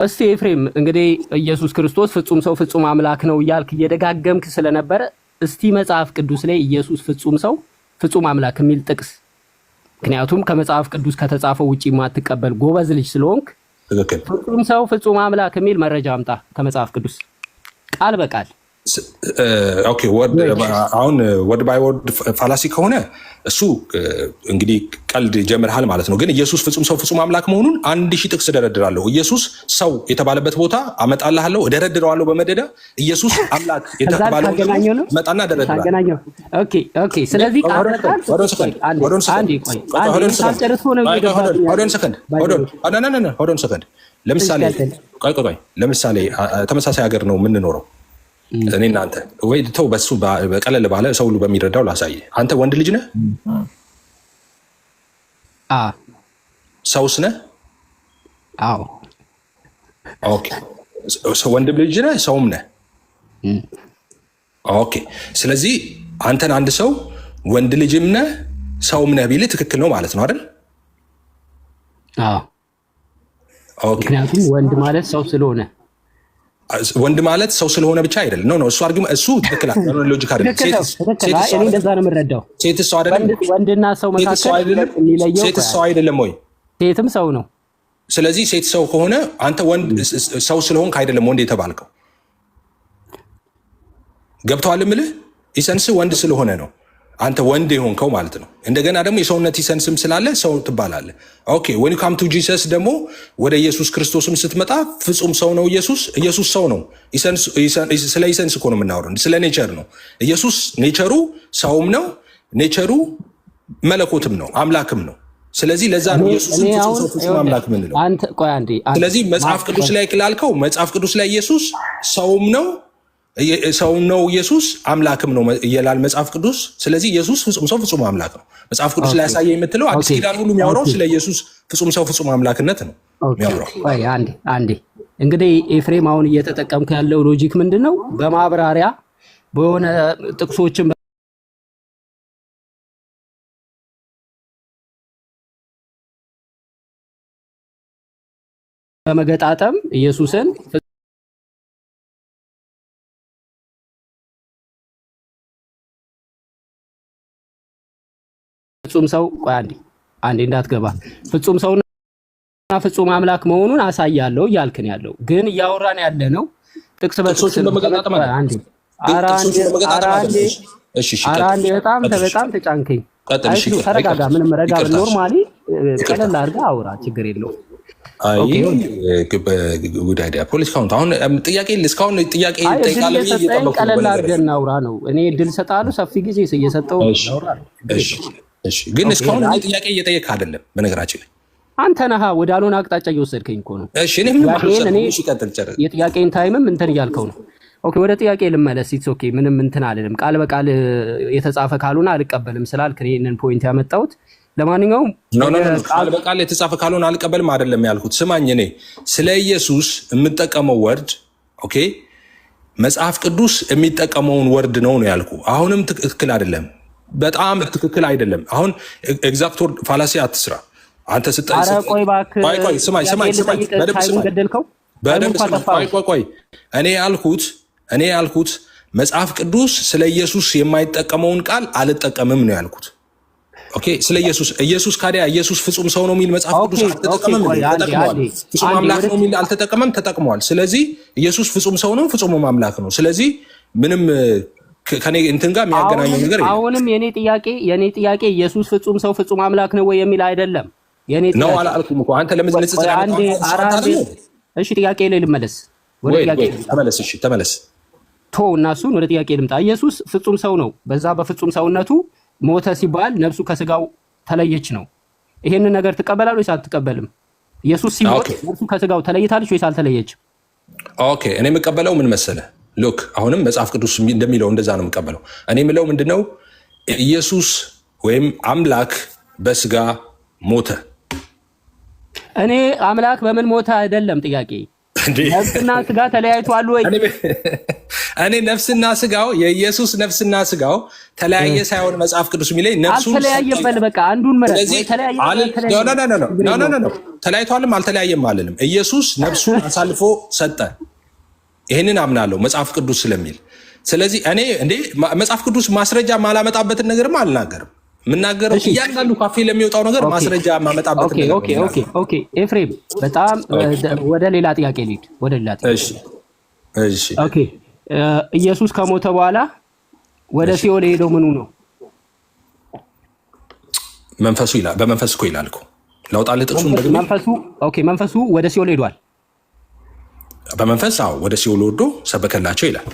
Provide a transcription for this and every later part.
እስቲ ኤፍሬም እንግዲህ ኢየሱስ ክርስቶስ ፍጹም ሰው ፍጹም አምላክ ነው እያልክ እየደጋገምክ ስለነበረ እስቲ መጽሐፍ ቅዱስ ላይ ኢየሱስ ፍጹም ሰው ፍጹም አምላክ የሚል ጥቅስ፣ ምክንያቱም ከመጽሐፍ ቅዱስ ከተጻፈው ውጪ ማትቀበል ጎበዝ ልጅ ስለሆንክ ፍጹም ሰው ፍጹም አምላክ የሚል መረጃ አምጣ ከመጽሐፍ ቅዱስ ቃል በቃል። ኦኬ አሁን ወርድ ባይ ወርድ ፋላሲ ከሆነ እሱ እንግዲህ ቀልድ ጀምርሃል ማለት ነው። ግን ኢየሱስ ፍጹም ሰው ፍጹም አምላክ መሆኑን 1000 ጥቅስ እደረድራለሁ። ኢየሱስ ሰው የተባለበት ቦታ አመጣልሃለሁ፣ እደረድረዋለሁ በመደዳ። ኢየሱስ አምላክ የተባለው መጣና እደረድራለሁ። ኦኬ ስለዚህ ለምሳሌ ተመሳሳይ ሀገር ነው የምንኖረው እኔ እናንተ፣ ወይ ተው በሱ በቀለል ባለ ሰው ሁሉ በሚረዳው ላሳይ። አንተ ወንድ ልጅ ነህ? ሰውስ ነህ? አዎ። ኦኬ ወንድ ልጅ ነህ፣ ሰውም ነህ። ኦኬ ስለዚህ አንተን አንድ ሰው ወንድ ልጅም ነህ ሰውም ነህ ቢልህ ትክክል ነው ማለት ነው አይደል? አዎ። ምክንያቱም ወንድ ማለት ሰው ስለሆነ ወንድ ማለት ሰው ስለሆነ ብቻ አይደለም። ኖ እሱ አርጊውመንት እሱ ትክክል አይደለም። ሎጂክ አይደለም። እኔ እንደዛ ነው የምረዳው። ሴት ሰው አይደለም። ወንድና ሰው መካከል የሚለየው ሴት ሰው አይደለም ወይ? ሴትም ሰው ነው። ስለዚህ ሴት ሰው ከሆነ አንተ ወንድ ሰው ስለሆንክ አይደለም ወንድ የተባልከው። ገብቶሃል የምልህ? ኢሰንስ ወንድ ስለሆነ ነው አንተ ወንድ የሆንከው ማለት ነው። እንደገና ደግሞ የሰውነት ኢሰንስም ስላለ ሰው ትባላለህ። ኦኬ when you come to Jesus ደግሞ ወደ ኢየሱስ ክርስቶስም ስትመጣ ፍጹም ሰው ነው ኢየሱስ ሰው ነው። ስለ ኢሰንስ እኮ ነው የምናወራው፣ ስለ ኔቸር ነው። ኢየሱስ ኔቸሩ ሰውም ነው፣ ኔቸሩ መለኮትም ነው፣ አምላክም ነው። ስለዚህ ለዛ ነው ኢየሱስ ፍጹም ሰው ፍጹም አምላክ ምንለው። ስለዚህ መጽሐፍ ቅዱስ ላይ ክላልከው መጽሐፍ ቅዱስ ላይ ኢየሱስ ሰውም ነው ሰው ነው ኢየሱስ አምላክም ነው ይላል መጽሐፍ ቅዱስ። ስለዚህ ኢየሱስ ፍጹም ሰው ፍጹም አምላክ ነው። መጽሐፍ ቅዱስ ላይ ያሳየ የምትለው አዲስ ኪዳን ሁሉ የሚያወራው ስለ ኢየሱስ ፍጹም ሰው ፍጹም አምላክነት ነው የሚያወራው። አንዴ እንግዲህ ኤፍሬም አሁን እየተጠቀምከ ያለው ሎጂክ ምንድነው? በማብራሪያ በሆነ ጥቅሶችን በመገጣጠም ኢየሱስን ፍጹም ሰው አንዴ እንዳትገባ ፍጹም ሰውና ፍጹም አምላክ መሆኑን አሳያለሁ እያልክን ያለው ግን እያወራን ያለ ነው ጥቅስ በጥቅስ በመገጣጠም አንዴ በጣም ተጫንከኝ። ተረጋጋ። ምንም ረጋ ኖርማሊ ቀለል አድርገህ አውራ፣ ችግር የለውም። ጉድ አይዲያ ፖለቲካውን አሁን ጥያቄ እስካሁን ጥያቄ ጠይቃለህ እየጠበቅኩ ቀለል አድርገህ እናውራ ነው። እኔ እድል እሰጥሃለሁ፣ ሰፊ ጊዜ እየሰጠሁ አውራ። እሺ ግን እስካሁን እኔ ጥያቄ እየጠየቅህ አይደለም። በነገራችን ላይ አንተ ነህ ወደ አልሆነ አቅጣጫ እየወሰድከኝ እኮ ነው። እሺ እኔ ምን ማለት የጥያቄን ታይምም እንትን እያልከው ነው። ኦኬ ወደ ጥያቄ ልመለስ። ኢትስ ኦኬ ምንም እንትን አልልም። ቃል በቃል የተጻፈ ካልሆነ አልቀበልም ስላልክ እኔን ፖይንት ያመጣሁት። ለማንኛውም ቃል በቃል የተጻፈ ካልሆነ አልቀበልም አይደለም ያልኩት። ስማኝ፣ እኔ ስለ ኢየሱስ የምጠቀመው ወርድ ኦኬ መጽሐፍ ቅዱስ የሚጠቀመውን ወርድ ነው ያልኩ። አሁንም ትክክል አይደለም፣ በጣም ትክክል አይደለም። አሁን ኤግዛክት ወርድ ፋላሲ አትስራ አንተ ቆይ እኔ ያልኩት መጽሐፍ ቅዱስ ስለ ኢየሱስ የማይጠቀመውን ቃል አልጠቀምም ነው ያልኩት። ኦኬ ስለ ኢየሱስ ካዲያ ኢየሱስ ፍጹም ሰው ነው የሚል መጽሐፍ ቅዱስ አልተጠቀመም፣ ተጠቅመዋል። ፍጹም አምላክ ነው የሚል አልተጠቀመም፣ ተጠቅመዋል። ስለዚህ ኢየሱስ ፍጹም ሰው ነው፣ ፍጹም አምላክ ነው። ስለዚህ ምንም ከኔ እንትን ጋር የሚያገናኘው ነገር የለም። አሁንም የኔ ጥያቄ ኢየሱስ ፍጹም ሰው ፍጹም አምላክ ነው ወይ የሚል አይደለም። የኔ ጥያቄ ነው አላልኩም እኮ አንተ ለምን ንጽጽር እሺ ጥያቄ ላይ ልመለስ። ወደ ጥያቄ ተመለስ። እሺ ተመለስ። እና እሱን ወደ ጥያቄ ልምጣ። ኢየሱስ ፍጹም ሰው ነው። በዛ በፍጹም ሰውነቱ ሞተ ሲባል ነፍሱ ከስጋው ተለየች ነው። ይሄንን ነገር ትቀበላለህ ወይስ አትቀበልም? ኢየሱስ ሲሞት ነፍሱ ከስጋው ተለይታለች ወይስ አልተለየችም? ኦኬ እኔ የምቀበለው ምን መሰለህ? ሉክ አሁንም መጽሐፍ ቅዱስ እንደሚለው እንደዛ ነው የምቀበለው። እኔ የምለው ምንድነው ኢየሱስ ወይም አምላክ በስጋ ሞተ። እኔ አምላክ በምን ሞተ አይደለም ጥያቄ። ነፍስና ስጋ ተለያይቷል ወይ? እኔ ነፍስና ስጋው የኢየሱስ ነፍስና ስጋው ተለያየ ሳይሆን መጽሐፍ ቅዱስ የሚለኝ ነፍሱ አልተለያየም። በል በቃ አንዱን ምረጥ። ወይ ተለያይቷልም አልተለያየም አልልም። ኢየሱስ ነፍሱን አሳልፎ ሰጠ። ይህንን አምናለሁ መጽሐፍ ቅዱስ ስለሚል። ስለዚህ እኔ እንዴ መጽሐፍ ቅዱስ ማስረጃ ማላመጣበትን ነገርም አልናገርም። የምናገረው እያንዳንዱ ካፌ ለሚወጣው ነገር ማስረጃ ማመጣበት ነገር። ኦኬ ኤፍሬም፣ በጣም ወደ ሌላ ጥያቄ ልሂድ። ወደ ሌላ ጥያቄ። እሺ ኦኬ። ኢየሱስ ከሞተ በኋላ ወደ ሲኦል ሄደው ምኑ ነው? መንፈሱ ይላል። በመንፈስ እኮ ይላል እኮ። ላውጣልህ ጥቅሱን ደግሞ። መንፈሱ ወደ ሲኦል ሄዷል። በመንፈስ አዎ፣ ወደ ሲኦል ወርዶ ሰበከላቸው ይላል።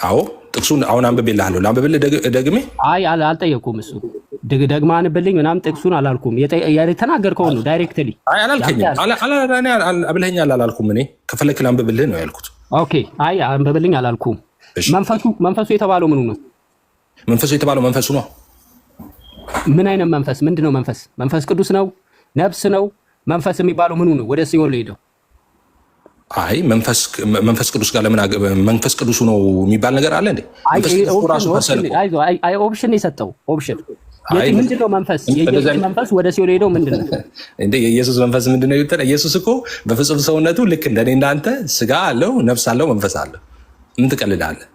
አዎ ጥቅሱን አሁን አንብቤልሃለሁ። ላንብብልህ ደግሜ? አይ አልጠየኩም። እሱ ደግማ አንብልኝ ምናምን ጥቅሱን አላልኩም። የተናገርከው ነው ዳይሬክትሊ። አይ አላልከኝም። ብለኸኛል አላልኩም። እኔ ከፈለክ ላንብብልህ ነው ያልኩት። ኦኬ። አይ አንብብልኝ አላልኩም። መንፈሱ የተባለው ምኑ ነው? መንፈሱ የተባለው መንፈሱ ነው። ምን አይነት መንፈስ? ምንድነው መንፈስ? መንፈስ ቅዱስ ነው? ነፍስ ነው? መንፈስ የሚባለው ምኑ ነው? ወደ ሲኦል ሄደው አይ መንፈስ ቅዱስ ጋር ለምን መንፈስ ቅዱሱ ነው የሚባል ነገር አለ እንዴ? ኦፕሽን የሰጠው ኦፕሽን ምንድነው? መንፈስ የኢየሱስ መንፈስ ወደ ሲኦል ሄደው ምንድነው እንዴ? የኢየሱስ መንፈስ ምንድነው ይወጣ? ኢየሱስ እኮ በፍጹም ሰውነቱ ልክ እንደኔ እንዳንተ ስጋ አለው፣ ነፍስ አለው፣ መንፈስ አለው። ምን ትቀልዳለህ?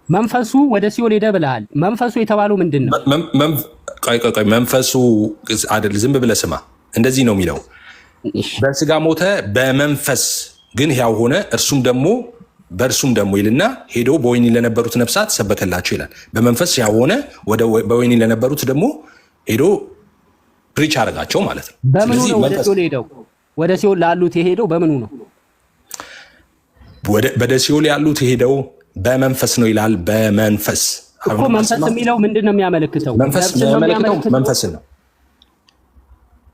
መንፈሱ ወደ ሲኦል ሄደ ብለሃል። መንፈሱ የተባለው ምንድነው? ቆይ መንፈሱ አይደል? ዝም ብለህ ስማ። እንደዚህ ነው የሚለው፣ በስጋ ሞተ በመንፈስ ግን ሕያው ሆነ፣ በእርሱም ደግሞ ይልና ሄዶ በወህኒ ለነበሩት ነፍሳት ሰበከላቸው ይላል። በመንፈስ ሕያው ሆነ፣ በወህኒ ለነበሩት ደግሞ ሄዶ ፕሪች አደረጋቸው ማለት ነው። በምኑ ነው ወደ ሲኦል ሄደው? ወደ ሲኦል ላሉት የሄደው በምኑ ነው? ወደ ሲኦል ያሉት የሄደው በመንፈስ ነው ይላል። በመንፈስ እኮ መንፈስ የሚለው ምንድን ነው የሚያመለክተው? መንፈስን ነው።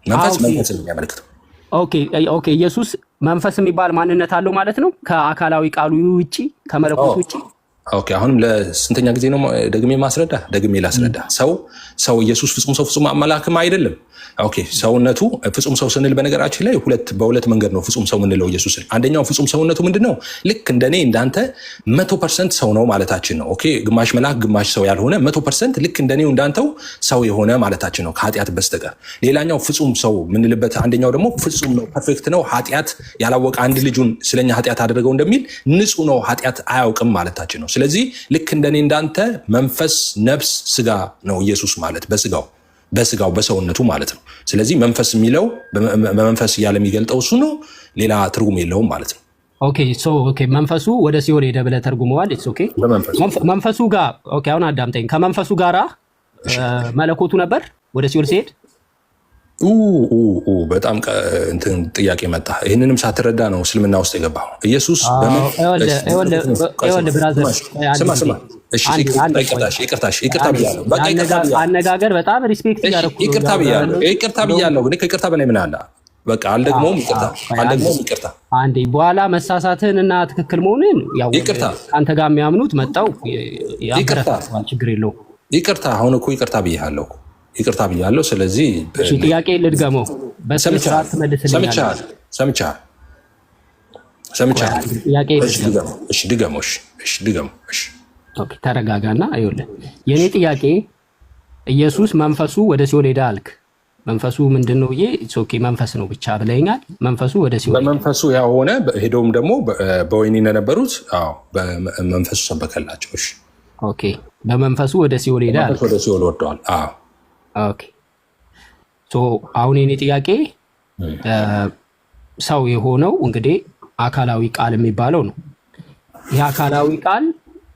መንፈስን የሚያመለክተው። ኦኬ ኢየሱስ መንፈስ የሚባል ማንነት አለው ማለት ነው፣ ከአካላዊ ቃሉ ውጪ፣ ከመለኮት ውጪ። ኦኬ አሁንም ለስንተኛ ጊዜ ነው ደግሜ ላስረዳ። ሰው ኢየሱስ ፍጹም ሰው ፍጹም አምላክም አይደለም። ኦኬ ሰውነቱ ፍጹም ሰው ስንል በነገራችን ላይ በሁለት መንገድ ነው ፍጹም ሰው የምንለው ኢየሱስን። አንደኛው ፍጹም ሰውነቱ ምንድነው? ልክ እንደኔ እንዳንተ 100% ሰው ነው ማለታችን ነው። ኦኬ ግማሽ መልአክ ግማሽ ሰው ያልሆነ 100% ልክ እንደኔው እንዳንተው ሰው የሆነ ማለታችን ነው ከኃጢአት በስተቀር። ሌላኛው ፍጹም ሰው የምንልበት አንደኛው ደግሞ ፍጹም ነው፣ ፐርፌክት ነው፣ ኃጢአት ያላወቀ አንድ ልጁን ስለኛ ኃጢአት አደረገው እንደሚል ንጹህ ነው፣ ኃጢአት አያውቅም ማለታችን ነው። ስለዚህ ልክ እንደኔ እንዳንተ መንፈስ፣ ነፍስ፣ ስጋ ነው ኢየሱስ ማለት በስጋው በሰውነቱ ማለት ነው። ስለዚህ መንፈስ የሚለው በመንፈስ እያለ የሚገልጠው እሱ ነው፣ ሌላ ትርጉም የለውም ማለት ነው። ኦኬ መንፈሱ ወደ ሲኦል ሄደ ብለህ ተርጉመዋል። መንፈሱ ጋር አሁን አዳምጠኝ። ከመንፈሱ ጋራ መለኮቱ ነበር ወደ ሲኦል ሲሄድ? በጣም እንትን ጥያቄ መጣ። ይህንንም ሳትረዳ ነው እስልምና ውስጥ የገባው። ኢየሱስ አነጋገር በጣም ሪስፔክት እያደረኩ ይቅርታ ብያለሁ፣ ግን ከይቅርታ በላይ ምን አለ? በቃ አልደግሞም፣ ይቅርታ። አንዴ በኋላ መሳሳትህን እና ትክክል መሆንን አንተ ጋር የሚያምኑት መጣው ያበረታታል። ችግር የለውም። ይቅርታ አሁን እኮ ይቅርታ ብያለሁ። ስለዚህ ጥያቄ ልድገመው። በስርዓት ትመልስልኛለህ። ሰምቻለሁ። ድገመው። ተረጋጋና ይኸውልህ፣ የኔ ጥያቄ ኢየሱስ መንፈሱ ወደ ሲኦል ሄደ አልክ። መንፈሱ ምንድን ነው ብዬ መንፈስ ነው ብቻ ብለኸኛል። መንፈሱ ወደ ሲኦል በመንፈሱ ያው ሆነ፣ ሄዶም ደግሞ በወህኒ ለነበሩት መንፈሱ ሰበከላቸው። በመንፈሱ ወደ ሲኦል ሄደ አልክ። ወደ ሲኦል ወርደዋል። አሁን የኔ ጥያቄ ሰው የሆነው እንግዲህ አካላዊ ቃል የሚባለው ነው። ይህ አካላዊ ቃል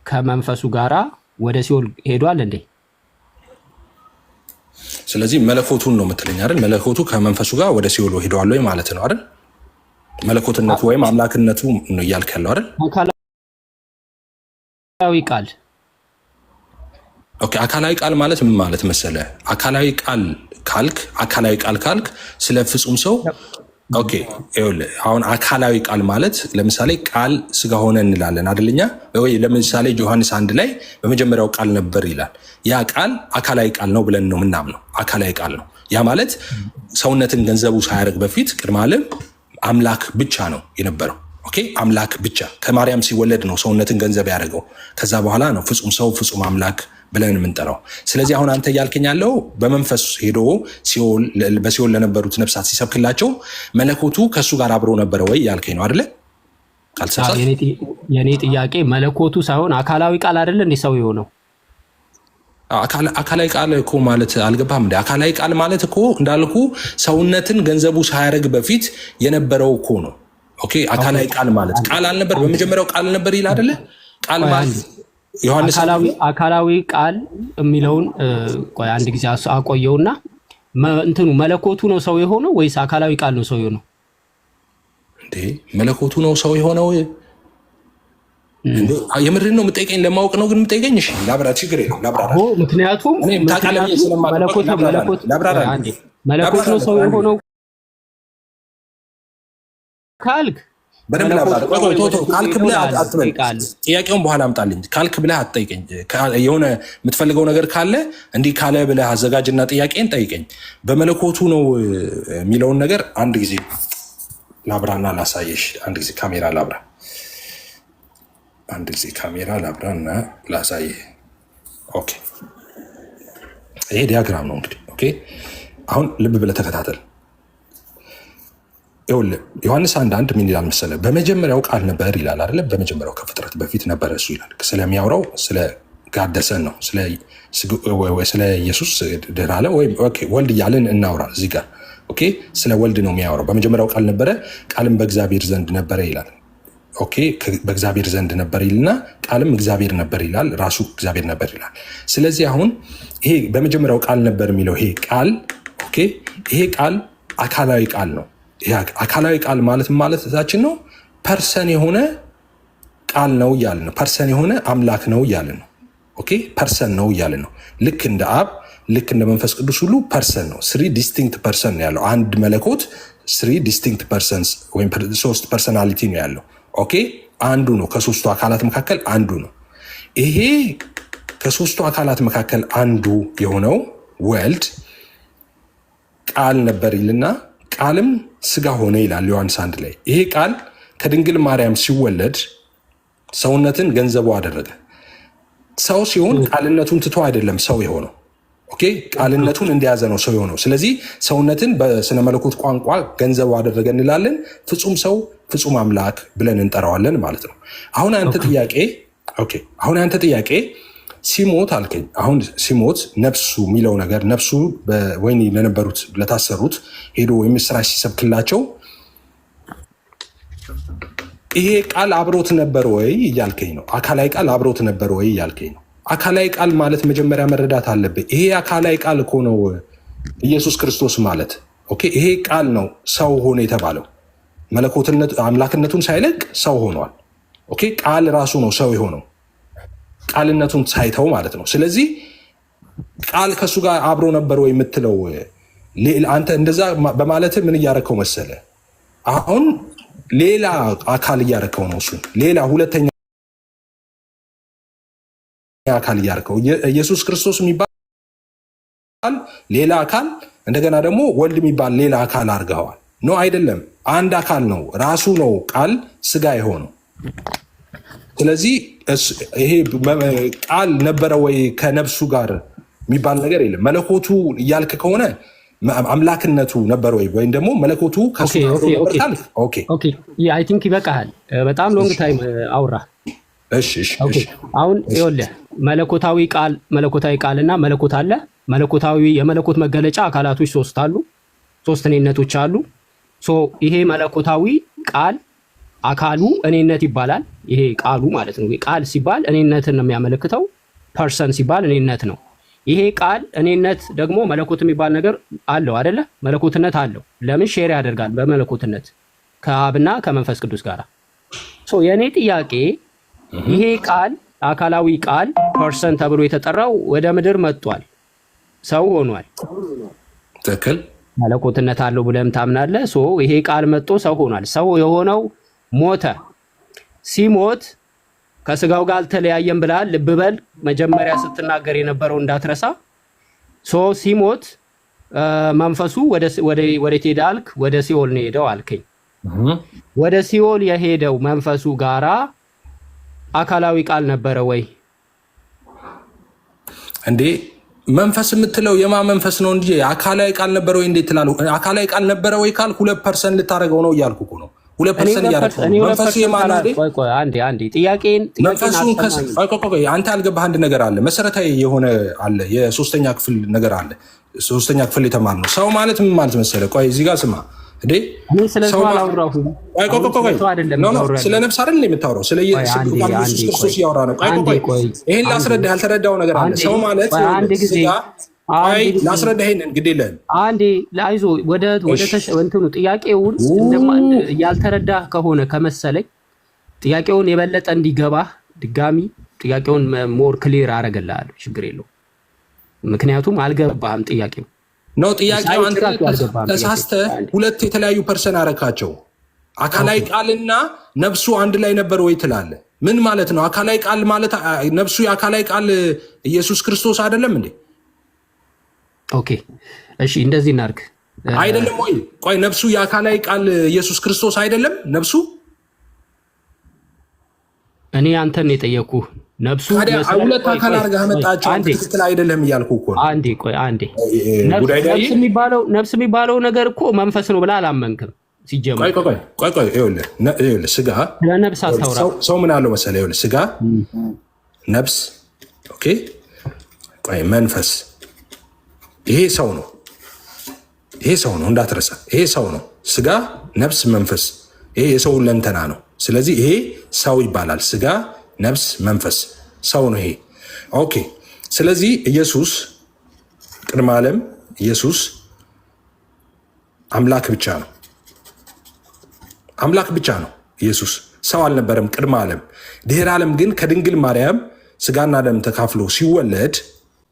ከመንፈሱ ጋራ ወደ ሲኦል ሄዷል እንዴ? ስለዚህ መለኮቱን ነው የምትለኝ አይደል? መለኮቱ ከመንፈሱ ጋር ወደ ሲኦል ሄደዋል ወይ ማለት ነው አይደል? መለኮትነቱ ወይም አምላክነቱ ነው እያልክ ያለው አይደል? አካላዊ ቃል አካላዊ ቃል ማለት ምን ማለት መሰለ? አካላዊ ቃል ካልክ ስለ ፍጹም ሰው አሁን አካላዊ ቃል ማለት ለምሳሌ ቃል ስጋ ሆነ እንላለን አይደለኛ? ወይ ለምሳሌ ዮሐንስ 1 ላይ በመጀመሪያው ቃል ነበር ይላል። ያ ቃል አካላዊ ቃል ነው ብለን ነው ምናምነው። አካላዊ ቃል ነው። ያ ማለት ሰውነትን ገንዘቡ ሳያደርግ በፊት ቅድመ ዓለም አምላክ ብቻ ነው የነበረው። ኦኬ አምላክ ብቻ ከማርያም ሲወለድ ነው ሰውነትን ገንዘብ ያደረገው። ከዛ በኋላ ነው ፍጹም ሰው ፍጹም አምላክ ብለን የምንጠራው። ስለዚህ አሁን አንተ እያልከኝ ያለው በመንፈስ ሄዶ በሲኦል ለነበሩት ነፍሳት ሲሰብክላቸው መለኮቱ ከእሱ ጋር አብሮ ነበረ ወይ ያልከኝ ነው አይደለ? የኔ ጥያቄ መለኮቱ ሳይሆን አካላዊ ቃል አይደለ እንዴ ሰው የሆነው? አካላዊ ቃል እኮ ማለት አልገባም እንዴ? አካላዊ ቃል ማለት እኮ እንዳልኩ ሰውነትን ገንዘቡ ሳያደርግ በፊት የነበረው እኮ ነው። ኦኬ አካላዊ ቃል ማለት ቃል አልነበር? በመጀመሪያው ቃል ነበር ይል አይደለ? ቃል ማለት ዮሐንስ አካላዊ ቃል የሚለውን ቆይ አንድ ጊዜ አቆየውና እንትኑ መለኮቱ ነው ሰው የሆነው ወይስ አካላዊ ቃል ነው ሰው የሆነው? እንዴ መለኮቱ ነው ሰው የሆነው? የምድርን ነው የምጠይቀኝ? ለማወቅ ነው ግን የምጠይቀኝ? እሺ ላብራ፣ ችግር የለም ላብራ። ምክንያቱም መለኮት ነው ሰው የሆነው ካልክ በደንብ ላብራ። ካልክ ብለህ አትበል፣ ጥያቄውን በኋላ አምጣልኝ። ካልክ ብለህ አትጠይቀኝ። የሆነ የምትፈልገው ነገር ካለ እንዲህ ካለ ብለህ አዘጋጅና ጥያቄን ጠይቀኝ። በመለኮቱ ነው የሚለውን ነገር አንድ ጊዜ ላብራና ላሳየሽ። አንድ ጊዜ ካሜራ ላብራ፣ አንድ ጊዜ ካሜራ ላብራና ላሳየህ። ኦኬ ይሄ ዲያግራም ነው እንግዲህ። ኦኬ አሁን ልብ ብለህ ተከታተል። ይኸውልህ ዮሐንስ 1:1 ምን ይላል መሰለህ? በመጀመሪያው ቃል ነበር ይላል አይደለ? በመጀመሪያው ከፍጥረት በፊት ነበረ እሱ ይላል። ስለሚያወራው ስለ ጋደሰን ነው፣ ስለ ኢየሱስ ድራለ ወይም ኦኬ ወልድ እያልን እናውራ እዚህ ጋር። ኦኬ ስለ ወልድ ነው የሚያወራው። በመጀመሪያው ቃል ነበረ፣ ቃልም በእግዚአብሔር ዘንድ ነበረ ይላል። ኦኬ በእግዚአብሔር ዘንድ ነበር ይልና ቃልም እግዚአብሔር ነበር ይላል፣ ራሱ እግዚአብሔር ነበር ይላል። ስለዚህ አሁን ይሄ በመጀመሪያው ቃል ነበር የሚለው ይሄ ቃል ኦኬ ይሄ ቃል አካላዊ ቃል ነው። አካላዊ ቃል ማለት እዛችን ነው። ፐርሰን የሆነ ቃል ነው እያለ ነው። ፐርሰን የሆነ አምላክ ነው እያለ ነው። ኦኬ ፐርሰን ነው እያለ ነው። ልክ እንደ አብ ልክ እንደ መንፈስ ቅዱስ ሁሉ ፐርሰን ነው። 3 ዲስቲንክት ፐርሰን ነው ያለው አንድ መለኮት። 3 ዲስቲንክት ፐርሰንስ ወይም 3 ፐርሰናሊቲ ነው ያለው። ኦኬ አንዱ ነው፣ ከሶስቱ አካላት መካከል አንዱ ነው። ይሄ ከሶስቱ አካላት መካከል አንዱ የሆነው ወልድ ቃል ነበር ይልና ቃልም ስጋ ሆነ ይላል ዮሐንስ 1 ላይ። ይሄ ቃል ከድንግል ማርያም ሲወለድ ሰውነትን ገንዘቡ አደረገ። ሰው ሲሆን ቃልነቱን ትቶ አይደለም ሰው የሆነው። ኦኬ ቃልነቱን እንደያዘ ነው ሰው የሆነው። ስለዚህ ሰውነትን በስነ መለኮት ቋንቋ ገንዘቡ አደረገ እንላለን። ፍጹም ሰው ፍጹም አምላክ ብለን እንጠራዋለን ማለት ነው። አሁን አንተ ጥያቄ ሲሞት አልከኝ። አሁን ሲሞት ነፍሱ የሚለው ነገር ነፍሱ በወህኒ ለነበሩት ለታሰሩት ሄዶ የምስራች ሲሰብክላቸው ይሄ ቃል አብሮት ነበር ወይ እያልከኝ ነው። አካላዊ ቃል አብሮት ነበር ወይ እያልከኝ ነው። አካላዊ ቃል ማለት መጀመሪያ መረዳት አለብህ። ይሄ አካላዊ ቃል እኮ ነው ኢየሱስ ክርስቶስ ማለት። ኦኬ ይሄ ቃል ነው ሰው ሆነ የተባለው። መለኮትነት አምላክነቱን ሳይለቅ ሰው ሆኗል። ኦኬ ቃል ራሱ ነው ሰው የሆነው ቃልነቱን ሳይተው ማለት ነው። ስለዚህ ቃል ከእሱ ጋር አብሮ ነበር ወይ የምትለው አንተ እንደዛ በማለት ምን እያረከው መሰለ? አሁን ሌላ አካል እያረከው ነው። እሱ ሌላ ሁለተኛ አካል እያረከው ኢየሱስ ክርስቶስ የሚባል ሌላ አካል እንደገና ደግሞ ወልድ የሚባል ሌላ አካል አድርገዋል። ኖ አይደለም፣ አንድ አካል ነው። ራሱ ነው ቃል ስጋ የሆነው። ስለዚህ ይሄ ቃል ነበረ ወይ ከነፍሱ ጋር የሚባል ነገር የለም። መለኮቱ እያልክ ከሆነ አምላክነቱ ነበር ወይ ወይም ደግሞ መለኮቱ ከሱ አይ ቲንክ ይበቃሃል። በጣም ሎንግ ታይም አውራ። እሺ አሁን ይኸውልህ መለኮታዊ ቃል እና መለኮት አለ። መለኮታዊ የመለኮት መገለጫ አካላቶች 3 አሉ፣ 3 እኔነቶች አሉ። ይሄ መለኮታዊ ቃል አካሉ እኔነት ይባላል። ይሄ ቃሉ ማለት ነው። ቃል ሲባል እኔነትን ነው የሚያመለክተው። ፐርሰን ሲባል እኔነት ነው። ይሄ ቃል እኔነት ደግሞ መለኮት የሚባል ነገር አለው አይደለ? መለኮትነት አለው። ለምን ሼር ያደርጋል በመለኮትነት ከአብና ከመንፈስ ቅዱስ ጋር። የእኔ ጥያቄ ይሄ ቃል አካላዊ ቃል ፐርሰን ተብሎ የተጠራው ወደ ምድር መጥቷል፣ ሰው ሆኗል። ትክክል። መለኮትነት አለው ብለህም ታምናለህ። ይሄ ቃል መጥቶ ሰው ሆኗል። ሰው የሆነው ሞተ። ሲሞት ከስጋው ጋር አልተለያየም ብለሃል። ልብ በል መጀመሪያ ስትናገር የነበረው እንዳትረሳ። ሲሞት መንፈሱ ወደ ሄደ አልክ፣ ወደ ሲኦል ነው ሄደው አልከኝ። ወደ ሲኦል የሄደው መንፈሱ ጋራ አካላዊ ቃል ነበረ ወይ እንዴ? መንፈስ የምትለው የማ መንፈስ ነው እንጂ አካላዊ ቃል ነበረ ወይ እንዴት ትላለህ? አካላዊ ቃል ነበረ ወይ ካል 2% ልታደርገው ነው እያልኩ እኮ ነው። 2% እያደረኩ ነው። መንፈሱ የማን ነው? ቆይ አንዴ ጥያቄን አንተ ያልገባህ አንድ ነገር አለ፣ መሰረታዊ የሆነ አለ፣ የሶስተኛ ክፍል ነገር አለ። ሶስተኛ ክፍል የተማርነው ሰው ማለት ምን ማለት መሰለህ? ቆይ እዚህ ጋር ስማ እንዴ፣ ስለ ነፍስ አይደል የምታወራው? ስለ ኢየሱስ ክርስቶስ እያወራ ነው። ቆይ ይሄን ላስረዳህ፣ ያልተረዳው ነገር አለ። ሰው ማለት ላስረዳህ፣ ይሄንን ግድ የለህም። አንዴ ላይዞ ወደ እንትኑ ጥያቄውን ያልተረዳህ ከሆነ ከመሰለኝ ጥያቄውን የበለጠ እንዲገባህ ድጋሚ ጥያቄውን ሞር ክሊር አደርግልሃለሁ። ችግር የለውም። ምክንያቱም አልገባህም ጥያቄው ነው። ጥያቄው አንተ ተሳስተህ ሁለት የተለያዩ ፐርሰን አረካቸው። አካላዊ ቃልና ነፍሱ አንድ ላይ ነበር ወይ ትላለህ? ምን ማለት ነው? አካላዊ ቃል ማለት ነፍሱ የአካላዊ ቃል ኢየሱስ ክርስቶስ አይደለም እንዴ? ኦኬ እሺ፣ እንደዚህ እናድርግ። አይደለም ወይ? ቆይ ነፍሱ የአካላዊ ቃል ኢየሱስ ክርስቶስ አይደለም ነፍሱ? እኔ አንተን የጠየኩህ ነፍሱ ሁለት አካል አድርገህ መጣቸው። ትክክል አይደለም እያልኩ እኮ ነው። አንዴ ነፍስ የሚባለው ነገር እኮ መንፈስ ነው ብለህ አላመንክም ሲጀመር። ቆይ ይኸውልህ ስጋ ለነፍስ አታውራ። ሰው ምን አለው መሰለህ? ይኸውልህ ስጋ፣ ነፍስ፣ ኦኬ፣ ቆይ መንፈስ። ይሄ ሰው ነው። ይሄ ሰው ነው እንዳትረሳ። ይሄ ሰው ነው። ስጋ፣ ነፍስ፣ መንፈስ። ይሄ የሰው ለንተና ነው። ስለዚህ ይሄ ሰው ይባላል። ስጋ፣ ነፍስ፣ መንፈስ ሰው ነው ይሄ። ኦኬ። ስለዚህ ኢየሱስ ቅድመ ዓለም ኢየሱስ አምላክ ብቻ ነው። አምላክ ብቻ ነው ኢየሱስ። ሰው አልነበረም ቅድመ ዓለም። ድህረ ዓለም ግን ከድንግል ማርያም ስጋና ደም ተካፍሎ ሲወለድ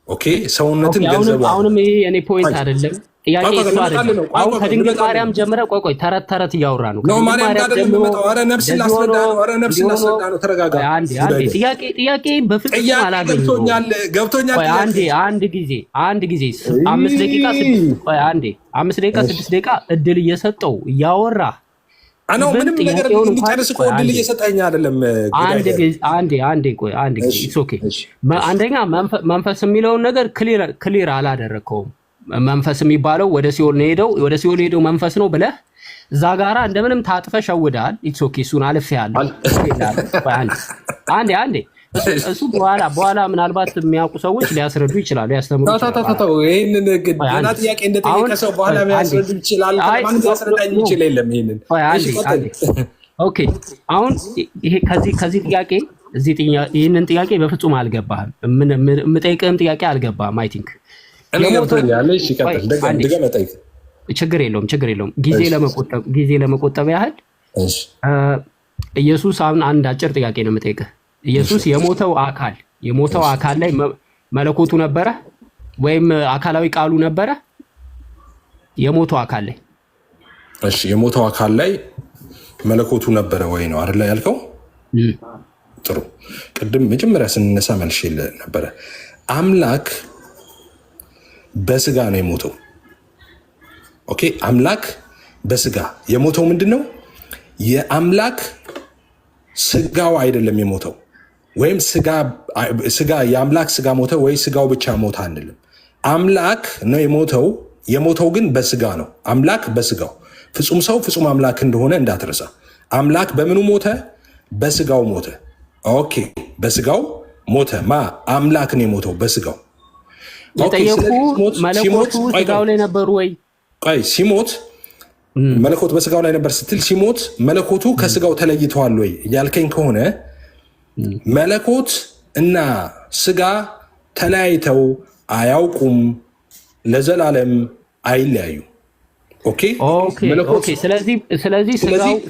ኦኬ ሰውነትን ገንዘቡ። አሁንም ይሄ የኔ ፖይንት አይደለም። ጥያቄ እሱ አይደለም። አሁን ከድንግል ማርያም ጀምረ ቆይ ተረት እያወራ ነው። ማርያም ጋር አይደለም የምመጣው። ኧረ ነፍስ ላስረዳ ነው። ኧረ ነፍስ ላስረዳ ነው። ተረጋጋ። አንዴ ጥያቄ በፍጹም አላገኘሁም። ገብቶኛል። ቆይ አንድ ጊዜ 5 ደቂቃ 6 ደቂቃ እድል እየሰጠው እያወራ አናው ምንም ነገር እንዲጨርስ እኮ እድል እየሰጠኝ አይደለም። አንዴ ኢትስ ኦኬ። አንደኛ መንፈስ የሚለውን ነገር ክሊር አላደረከውም። መንፈስ የሚባለው ወደ ሲኦል ነው ሄደው ወደ ሲኦል ሄደው መንፈስ ነው ብለህ እዛ ጋራ እንደምንም ታጥፈ ሸውዳል። ኢትስ ኦኬ። እሱን አልፌያለሁ። አንዴ እሱ በኋላ ምናልባት የሚያውቁ ሰዎች ሊያስረዱ ይችላሉ፣ ያስተምሩ ይችላሉ። ይሄንን ገና ጥያቄ እንደጠየቀ ሰው በኋላ የሚያስረዱ ይችላል። ማንም ያስረዳኝ ይችል የለም። ይሄንን ኦኬ። አሁን ይሄ ከዚህ ጥያቄ ይህንን ጥያቄ በፍጹም አልገባህም። የምጠይቅህም ጥያቄ አልገባህም። አይ ቲንክ ችግር የለውም። ጊዜ ለመቆጠብ ያህል ኢየሱስ አሁን አንድ አጭር ጥያቄ ነው የምጠይቅህ። ኢየሱስ የሞተው አካል ላይ መለኮቱ ነበረ ወይም አካላዊ ቃሉ ነበረ? የሞተው አካል ላይ እሺ፣ የሞተው አካል ላይ መለኮቱ ነበረ ወይ ነው አይደል ያልከው? ጥሩ። ቅድም መጀመሪያ ስንነሳ መልሼ ነበረ። አምላክ በስጋ ነው የሞተው። ኦኬ፣ አምላክ በስጋ የሞተው ምንድን ነው? የአምላክ ስጋው አይደለም የሞተው፣ ወይም ስጋ የአምላክ ስጋ ሞተ ወይ ስጋው ብቻ ሞተ አንልም። አምላክ ነው የሞተው። የሞተው ግን በስጋ ነው። አምላክ በስጋው ፍጹም ሰው ፍጹም አምላክ እንደሆነ እንዳትረሳ። አምላክ በምኑ ሞተ? በስጋው ሞተ። ኦኬ፣ በስጋው ሞተ። አምላክ ነው የሞተው በስጋው። የጠየቁ መለኮቱ ስጋው ላይ ነበሩ ወይ? ቆይ ሲሞት መለኮት በስጋው ላይ ነበር ስትል ሲሞት መለኮቱ ከስጋው ተለይተዋል ወይ እያልከኝ ከሆነ መለኮት እና ስጋ ተለያይተው አያውቁም፣ ለዘላለም አይለያዩ። ኦኬ። ስለዚህ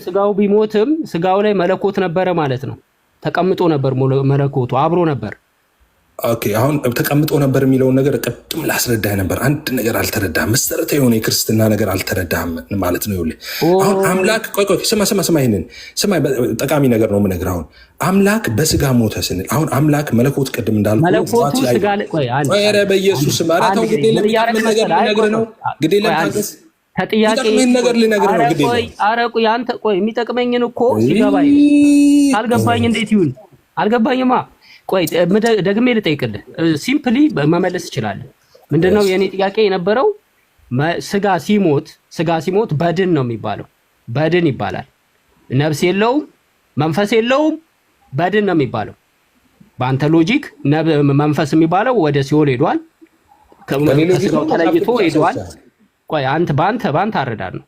ስጋው ቢሞትም ስጋው ላይ መለኮት ነበረ ማለት ነው። ተቀምጦ ነበር፣ መለኮቱ አብሮ ነበር። ኦኬ። አሁን ተቀምጦ ነበር የሚለውን ነገር ቅድም ላስረዳህ ነበር። አንድ ነገር አልተረዳህም። መሰረታዊ የሆነ የክርስትና ነገር አልተረዳህም ማለት ነው። ይኸውልህ አሁን አምላክ ቆይ ስማ፣ ይሄንን ስማ፣ ጠቃሚ ነገር ነው የምነግርህ። አሁን አምላክ በስጋ ሞተ ስንል አሁን አምላክ መለኮት ቅድም እንዳልኩህ መለኮቱ ስጋ ላይ ኧረ በኢየሱስ ኧረ ተው፣ ግዴለም ነገር ልነግርህ ነው። ግዴለም ታገስ። ከጥያቄ ነገር ልነግርህ ነው ግዴታ። ኧረ ቆይ አንተ ቆይ የሚጠቅመኝን እኮ ሲገባኝ ካልገባኝ እንዴት ይሁን አልገባኝማ። ቆይ ደግሜ ልጠይቅልህ፣ ሲምፕሊ መመለስ ትችላለህ። ምንድነው የኔ ጥያቄ የነበረው? ስጋ ሲሞት በድን ነው የሚባለው፣ በድን ይባላል። ነፍስ የለውም መንፈስ የለውም፣ በድን ነው የሚባለው። በአንተ ሎጂክ መንፈስ የሚባለው ወደ ሲኦል ሄዷል፣ ከስጋው ተለይቶ ሄዷል። ቆይ አንተ በአንተ አረዳድ ነው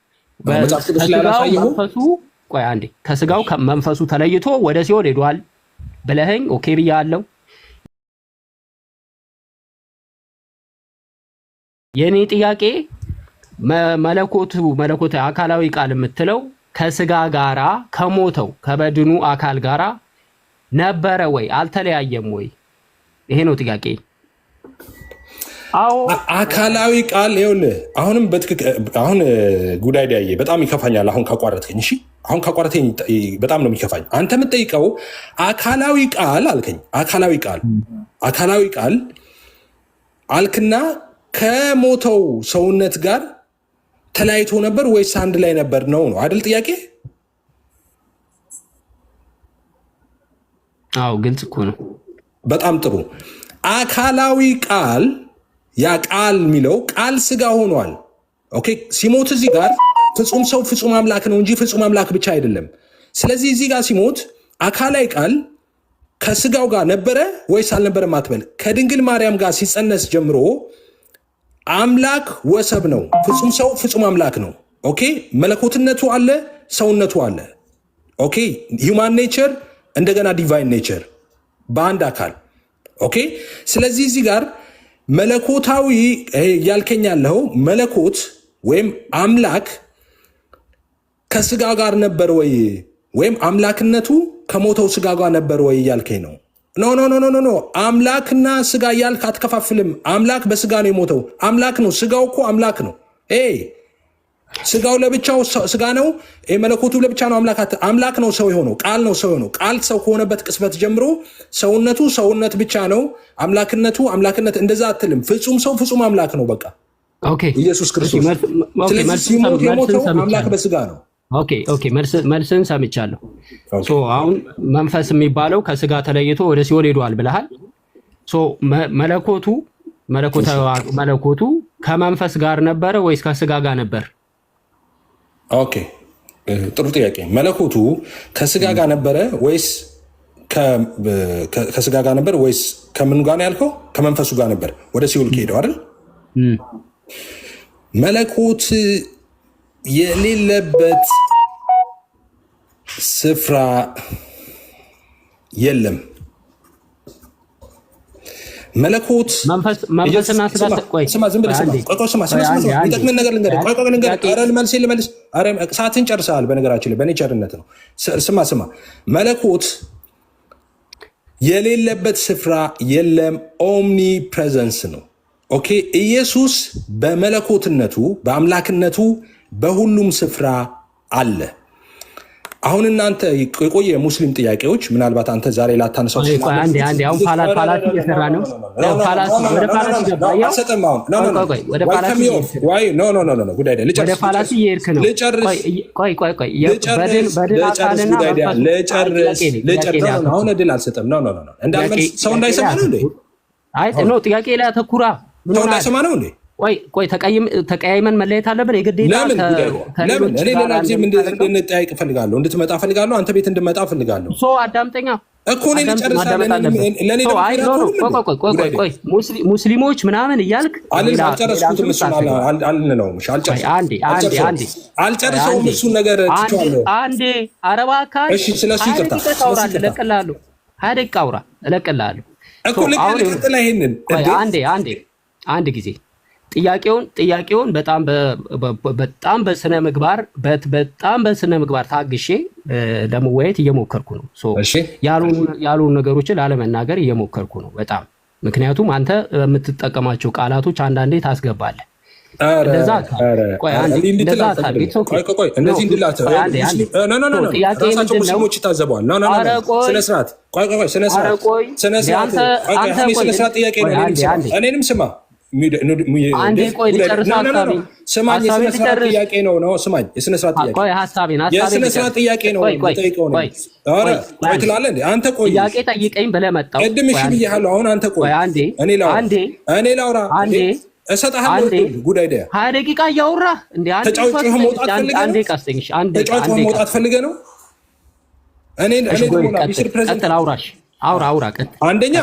ከስጋው መንፈሱ ተለይቶ ወደ ሲኦል ሄዷል ብለኸኝ ኦኬ ብያለሁ። የኔ ጥያቄ መለኮት አካላዊ ቃል የምትለው ከስጋ ጋራ ከሞተው ከበድኑ አካል ጋራ ነበረ ወይ አልተለያየም ወይ? ይሄ ነው ጥያቄ። አዎ አካላዊ ቃል ይኸውልህ፣ አሁንም አሁን ጉዳይ ዳዬ በጣም ይከፋኛል። አሁን ካቋረጥከኝ፣ እሺ አሁን ካቋረጥከኝ በጣም ነው የሚከፋኝ። አንተ የምትጠይቀው አካላዊ ቃል አልከኝ። አካላዊ ቃል አልክና ከሞተው ሰውነት ጋር ተለያይቶ ነበር ወይስ አንድ ላይ ነበር ነው አይደል ጥያቄ? አዎ ግልጽ እኮ ነው። በጣም ጥሩ። አካላዊ ቃል ያ ቃል የሚለው ቃል ስጋ ሆኗል። ኦኬ ሲሞት እዚህ ጋር ፍጹም ሰው ፍጹም አምላክ ነው እንጂ ፍጹም አምላክ ብቻ አይደለም። ስለዚህ እዚህ ጋር ሲሞት አካላዊ ቃል ከስጋው ጋር ነበረ ወይስ አልነበረም አትበል። ከድንግል ማርያም ጋር ሲጸነስ ጀምሮ አምላክ ወሰብ ነው። ፍጹም ሰው ፍጹም አምላክ ነው። ኦኬ መለኮትነቱ አለ፣ ሰውነቱ አለ። ኦኬ ሂውማን ኔቸር እንደገና ዲቫይን ኔቸር በአንድ አካል። ኦኬ ስለዚህ እዚህ ጋር መለኮታዊ ያልከኝ ያለው መለኮት ወይም አምላክ ከስጋ ጋር ነበር ወይ ወይም አምላክነቱ ከሞተው ስጋ ጋር ነበር ወይ እያልከኝ ነው? ኖ አምላክና ስጋ እያልክ አትከፋፍልም። አምላክ በስጋ ነው የሞተው፣ አምላክ ነው። ስጋው እኮ አምላክ ነው። ስጋው ለብቻው ስጋ ነው፣ መለኮቱ ለብቻ ነው አምላክ። አምላክ ነው ሰው የሆነው፣ ቃል ነው ሰው የሆነው። ቃል ሰው ከሆነበት ቅጽበት ጀምሮ ሰውነቱ ሰውነት ብቻ ነው፣ አምላክነቱ አምላክነት። እንደዛ አትልም። ፍጹም ሰው ፍጹም አምላክ ነው። በቃ ኢየሱስ ክርስቶስ። ስለዚህ ሲሞት የሞተው አምላክ በስጋ ነው። ኦኬ መልስን ሰምቻለሁ። አሁን መንፈስ የሚባለው ከስጋ ተለይቶ ወደ ሲኦል ሄዷል ብለሃል። መለኮቱ ከመንፈስ ጋር ነበረ ወይስ ከስጋ ጋር ነበር? ኦኬ ጥሩ ጥያቄ። መለኮቱ ከስጋ ጋር ነበረ ወይስ ከስጋ ጋር ነበር ወይስ ከምን ጋር ነው ያልከው? ከመንፈሱ ጋር ነበር ወደ ሲኦል ከሄደው አይደል? መለኮት የሌለበት ስፍራ የለም። መለኮት መንፈስና ስጋ የሚጠቅምን ነገር ልንገርህ። ሰዓትን ጨርሰሃል። በነገራችን ላይ በእኔ ቸርነት ነው። ስማ መለኮት የሌለበት ስፍራ የለም። ኦምኒ ፕሬዘንስ ነው። ኦኬ ኢየሱስ በመለኮትነቱ በአምላክነቱ በሁሉም ስፍራ አለ። አሁን እናንተ የቆየ ሙስሊም ጥያቄዎች ምናልባት አንተ ዛሬ ላታነሳው አሁን እድል አልሰጠም። ሰው እንዳይሰማ ነው ጥያቄ ላይ አተኩራ ሰው እንዳይሰማ ነው እንዴ? ቆይ ተቀያይመን መለየት አለብን። የግዴታ ለምን እኔ ሌላ ጊዜ እንድንጠያይቅ እፈልጋለሁ፣ እንድትመጣ እፈልጋለሁ፣ አንተ ቤት እንድመጣ እፈልጋለሁ። አዳምጠኛ እኮ እኔ ሙስሊሞች ምናምን እያልክ አልጨረስኩትም። አልጨርሰውም። እሱን ነገር አንዴ አረባ አካል ስለሱ እለቅልሃለሁ። 20 ደቂቃ አውራ እለቅልሃለሁ እኮ ልቀጥል። ይሄንን አንድ ጊዜ ጥያቄውን በጣም በስነ ምግባር ታግሼ ለመወያየት እየሞከርኩ ነው። ያሉን ነገሮችን ላለመናገር እየሞከርኩ ነው በጣም። ምክንያቱም አንተ የምትጠቀማቸው ቃላቶች አንዳንዴ ታስገባለህ። ሙስሊሞች ይታዘበዋል። እኔንም ስማ አንዴ ቆይ ልጨርስ ሐሳቤን። ስማኝ፣ የስነ ስርዓት ጥያቄ ነው። ስማኝ፣ የስነ ስርዓት ጥያቄ ቆይ ሐሳቤን የስነ ስርዓት ጥያቄ ነው። ጠይቀው ነው። ኧረ ቆይ ትላለህ እንዴ አንተ? ቆይ ጥያቄ ጠይቀኝ ብለህ መጣሁ። ቅድም እሺ ብዬሃለሁ። አሁን አንተ ቆይ አንዴ እኔ ላውራ እሰጥሃለሁ። ጉድ አይዲያ 20 ደቂቃ እያወራህ እንዴ? ተጫውተህ መውጣት ፈልገህ ነው? አንዴ ቀስኝ። አንዴ ተጫውተህ መውጣት ፈልገህ ነው? እኔ ሚስር ፕሬዝዳንት አውራ ቀጥ አንደኛ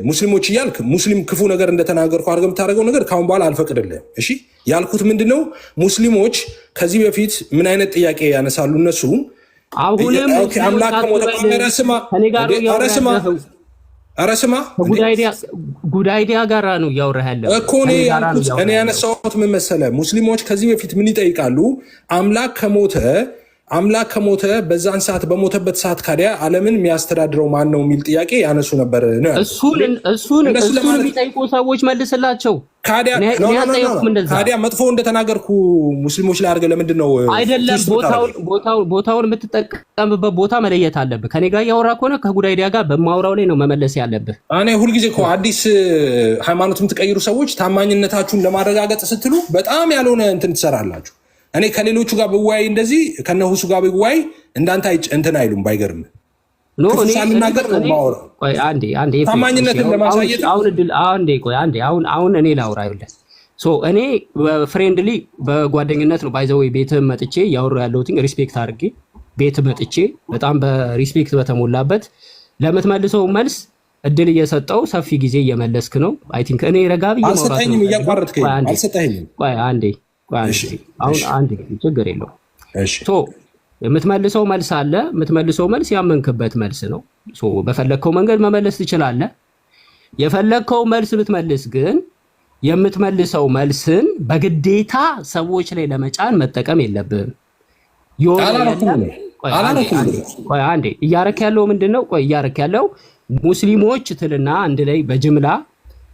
ሙስሊሞች እያልክ ሙስሊም ክፉ ነገር እንደተናገርኩ አድርገህ የምታደርገው ነገር ካሁን በኋላ አልፈቅድልህም። እሺ ያልኩት ምንድነው ሙስሊሞች ከዚህ በፊት ምን አይነት ጥያቄ ያነሳሉ? እነሱ አሁንም አምላክ ከሞተ ኧረ ስማ ጉድ አይዲያ ጋር ነው እያወራህ ያለው እኮ። እኔ ያነሳሁት ምን መሰለህ? ሙስሊሞች ከዚህ በፊት ምን ይጠይቃሉ? አምላክ ከሞተ በዛን ሰዓት በሞተበት ሰዓት ካዲያ ዓለምን የሚያስተዳድረው ማን ነው የሚል ጥያቄ ያነሱ ነበር ነው። እሱን የሚጠይቁ ሰዎች መልስላቸው። ካዲያ መጥፎ እንደተናገርኩ ሙስሊሞች ላይ አድርገህ ለምንድን ነው አይደለም? ቦታውን የምትጠቀምበት ቦታ መለየት አለብህ። ከኔ ጋር እያወራ ከሆነ ከጉዳይ ዲያ ጋር በማውራው ላይ ነው መመለስ ያለብህ። እኔ ሁልጊዜ እኮ አዲስ ሃይማኖት የምትቀይሩ ሰዎች ታማኝነታችሁን ለማረጋገጥ ስትሉ በጣም ያልሆነ እንትን ትሰራላችሁ። እኔ ከሌሎቹ ጋር ብዋይ እንደዚህ ከነሁሱ ጋር ብዋይ እንዳንተ እንትን አይሉም። ባይገርም ሳልናገር ነው የማወራው። ታማኝነትን ለማሳየት አሁን እኔ ላውራ ይኸውልህ። እኔ ፍሬንድሊ በጓደኝነት ነው ባይዘው ቤትህ መጥቼ ያወራሁ ያለሁት ሪስፔክት አድርጌ ቤት መጥቼ በጣም በሪስፔክት በተሞላበት ለምትመልሰው መልስ እድል እየሰጠው ሰፊ ጊዜ እየመለስክ ነው። አይ ቲንክ እኔ ረጋ ብዬ ማውራት አልሰጠኝም፣ እያቋረጥከኝ አልሰጠኝም። አሁን አንድ ችግር የለውም። የምትመልሰው መልስ አለ። የምትመልሰው መልስ ያመንክበት መልስ ነው። በፈለግከው መንገድ መመለስ ትችላለህ። የፈለግከው መልስ ብትመልስ ግን የምትመልሰው መልስን በግዴታ ሰዎች ላይ ለመጫን መጠቀም የለብህም። አንዴ እያረክ ያለው ምንድን ነው? እያረክ ያለው ሙስሊሞች ትልና አንድ ላይ በጅምላ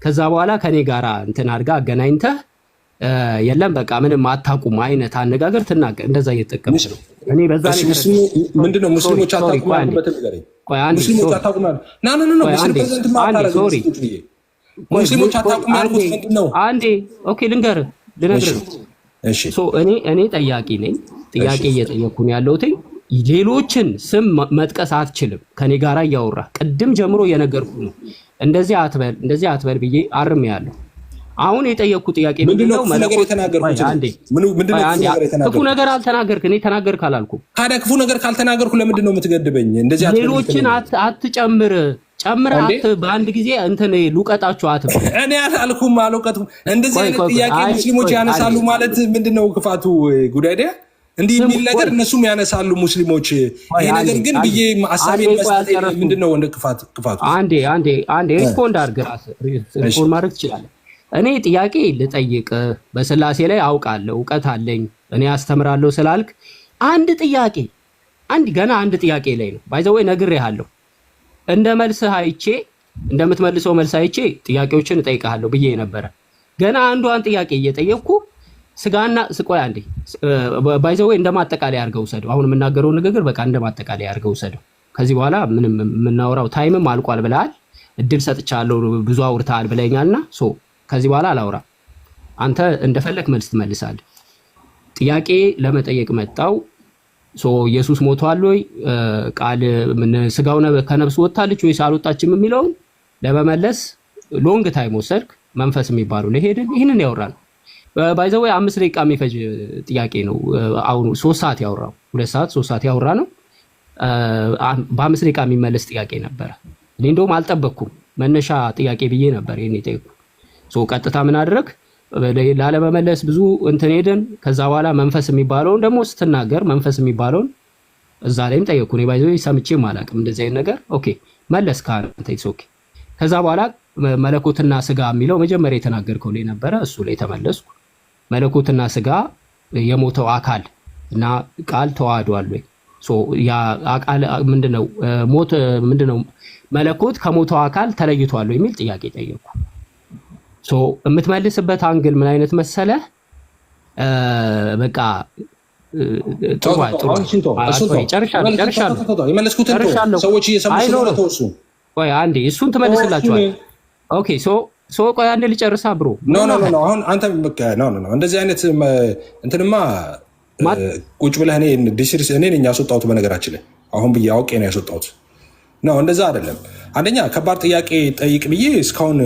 ከዛ በኋላ ከኔ ጋር እንትን አድርጋ አገናኝተህ የለም በቃ ምንም አታውቁም አይነት አነጋገር ትናገር። እንደዛ እየተጠቀምሽ ነው። እኔ በዛ ምንድነው ሙስሊሞች አታውቁም ማለት ነው። ሙስሊሞች አታውቁም ማለት ነው። ሙስሊሞች አታውቁም ማለት ምንድነው? አንዴ ኦኬ ልንገርህ። እሺ እኔ ጠያቂ ነኝ። ጥያቄ እየጠየኩ ነው ያለሁት። ሌሎችን ስም መጥቀስ አትችልም። ከኔ ጋራ እያወራ ቅድም ጀምሮ እየነገርኩ ነው። እንደዚህ አትበል ብዬ አርሜያለሁ። አሁን የጠየቅኩ ጥያቄ ምንድነው? ክፉ ነገር አልተናገርክ። እኔ ተናገርክ አላልኩም። ታዲያ ክፉ ነገር ካልተናገርኩ ለምንድን ነው የምትገድበኝ? እንደዚህ ሌሎችን አትጨምር። በአንድ ጊዜ እንትን ሉቀጣችሁ አትበል። እኔ አላልኩም፣ አልወቀጥኩም። እንደዚህ አይነት ጥያቄ ሙስሊሞች ያነሳሉ ማለት ምንድነው ክፋቱ? ጉዳይ ዲያ እንዲህ የሚል ነገር እነሱም ያነሳሉ ሙስሊሞች። ይሄ ነገር ግን ብዬ ሐሳቤን መስጠት ምንድነው ክፋቱ? አንዴ ሪስፖንድ አድርግ። ሪስፖንድ ማድረግ ትችላለህ። እኔ ጥያቄ ልጠይቅ። በስላሴ ላይ አውቃለሁ፣ እውቀት አለኝ፣ እኔ አስተምራለሁ ስላልክ አንድ ጥያቄ ላይ ነው ባይዘወይ ነግሬሃለሁ። እንደ መልስህ አይቼ እንደምትመልሰው መልስ አይቼ ጥያቄዎችን እጠይቅሃለሁ ብዬ ነበረ። ገና አንዷን ጥያቄ እየጠየቅኩ ስጋና ስቆይ አንዴ ባይዘወይ እንደማጠቃለያ አድርገው ውሰደው። አሁን የምናገረው ንግግር በቃ እንደማጠቃለያ አድርገው ውሰደው። ከዚህ በኋላ ምንም የምናወራው ታይምም አልቋል ብለሃል፣ እድል ሰጥቻለሁ፣ ብዙ አውርተሃል ብለኛልና ከዚህ በኋላ አላውራ። አንተ እንደፈለክ መልስ ትመልሳለህ። ጥያቄ ለመጠየቅ መጣው። ኢየሱስ ሞቷል ወይ? ቃል ስጋው ከነፍሱ ወጣለች ወይስ አልወጣችም የሚለውን ለመመለስ ሎንግ ታይም ወሰድክ። መንፈስ የሚባለው ለሄድን ይህንን ያወራል። ባይዘው 5 ደቂቃ የሚፈጅ ጥያቄ ነው። አሁን 3 ሰዓት ያወራው 2 ሰዓት 3 ሰዓት ያወራ ነው። በ5 ደቂቃ የሚመለስ ጥያቄ ነበር። እኔ እንደውም አልጠበቅኩም። መነሻ ጥያቄ ብዬ ነበር ይሄን የጠየቁ። ቀጥታ ምን አድርግ ላለመመለስ ብዙ እንትን ሄደን ከዛ በኋላ መንፈስ የሚባለውን ደግሞ ስትናገር መንፈስ የሚባለውን እዛ ላይም ጠየቁ። እኔ ባይዘው ሰምቼም አላውቅም እንደዚህ አይነት ነገር። ኦኬ መለስ ካንተ ኦኬ። ከዛ በኋላ መለኮትና ስጋ የሚለው መጀመሪያ የተናገርከው ላይ ነበረ። እሱ ላይ ተመለስኩ። መለኮትና ስጋ የሞተው አካል እና ቃል ተዋህዷል ወይ? ያ አካል ምንድነው? ሞት ምንድነው? መለኮት ከሞተው አካል ተለይቷል ወይ የሚል ጥያቄ ጠየቁ። የምትመልስበት አንግል ምን አይነት መሰለ? በቃ ጨርሻለሁ። ሰዎች እየሰሙ ስለሆነ ተወሱ። አንዴ እሱን ትመልስላችኋል። ኦኬ ቆይ አንዴ ልጨርሳ ብሮ። ኖ አሁን አንተ እንደዚህ አይነት እንትንማ ቁጭ ብለህ እኔ ነኝ ያስወጣሁት። በነገራችን ላይ አሁን ብዬ አውቄ ነው ያስወጣሁት። ነው እንደዛ አይደለም። አንደኛ ከባድ ጥያቄ ጠይቅ ብዬ እስካሁን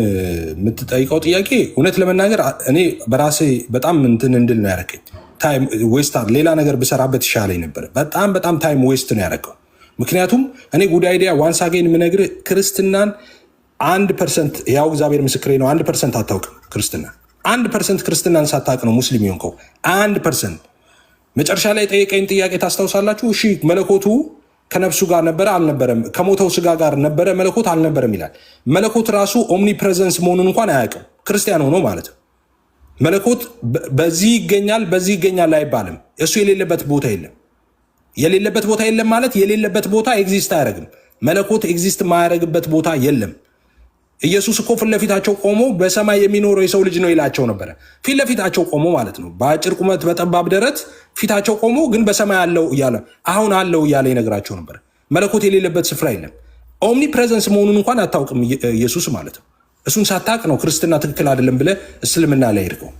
የምትጠይቀው ጥያቄ እውነት ለመናገር እኔ በራሴ በጣም እንትን እንድል ነው ያደረገኝ። ታይም ዌስት፣ ሌላ ነገር ብሰራበት ይሻለኝ ነበር። በጣም ታይም ዌስት ነው ያደረገው። ምክንያቱም እኔ ጉድ አይዲያ ዋንስ አጌን የምነግርህ ክርስትናን 1% ያው እግዚአብሔር ምስክሬ ነው 1% አታውቅም። ክርስትና 1% ክርስትናን ሳታውቅ ነው ሙስሊም የሆንከው 1%። መጨረሻ ላይ ጠየቀኝ ጥያቄ ታስታውሳላችሁ? እሺ መለኮቱ ከነፍሱ ጋር ነበረ አልነበረም? ከሞተው ስጋ ጋር ነበረ መለኮት አልነበረም ይላል። መለኮት ራሱ ኦምኒ ፕሬዘንስ መሆኑን እንኳን አያውቅም ክርስቲያን ሆኖ ማለት ነው። መለኮት በዚህ ይገኛል በዚህ ይገኛል አይባልም። እሱ የሌለበት ቦታ የለም። የሌለበት ቦታ የለም ማለት የሌለበት ቦታ ኤግዚስት አያደርግም። መለኮት ኤግዚስት የማያደርግበት ቦታ የለም። ኢየሱስ እኮ ፊት ለፊታቸው ቆሞ በሰማይ የሚኖረው የሰው ልጅ ነው ይላቸው ነበረ። ፊት ለፊታቸው ቆሞ ማለት ነው። በአጭር ቁመት በጠባብ ደረት ፊታቸው ቆሞ ግን በሰማይ አለው እያለ አሁን አለው እያለ ይነግራቸው ነበር። መለኮት የሌለበት ስፍራ የለም። ኦምኒ ፕሬዘንስ መሆኑን እንኳን አታውቅም ኢየሱስ ማለት ነው። እሱን ሳታቅ ነው ክርስትና ትክክል አይደለም ብለህ እስልምና ላይ ሄድከው።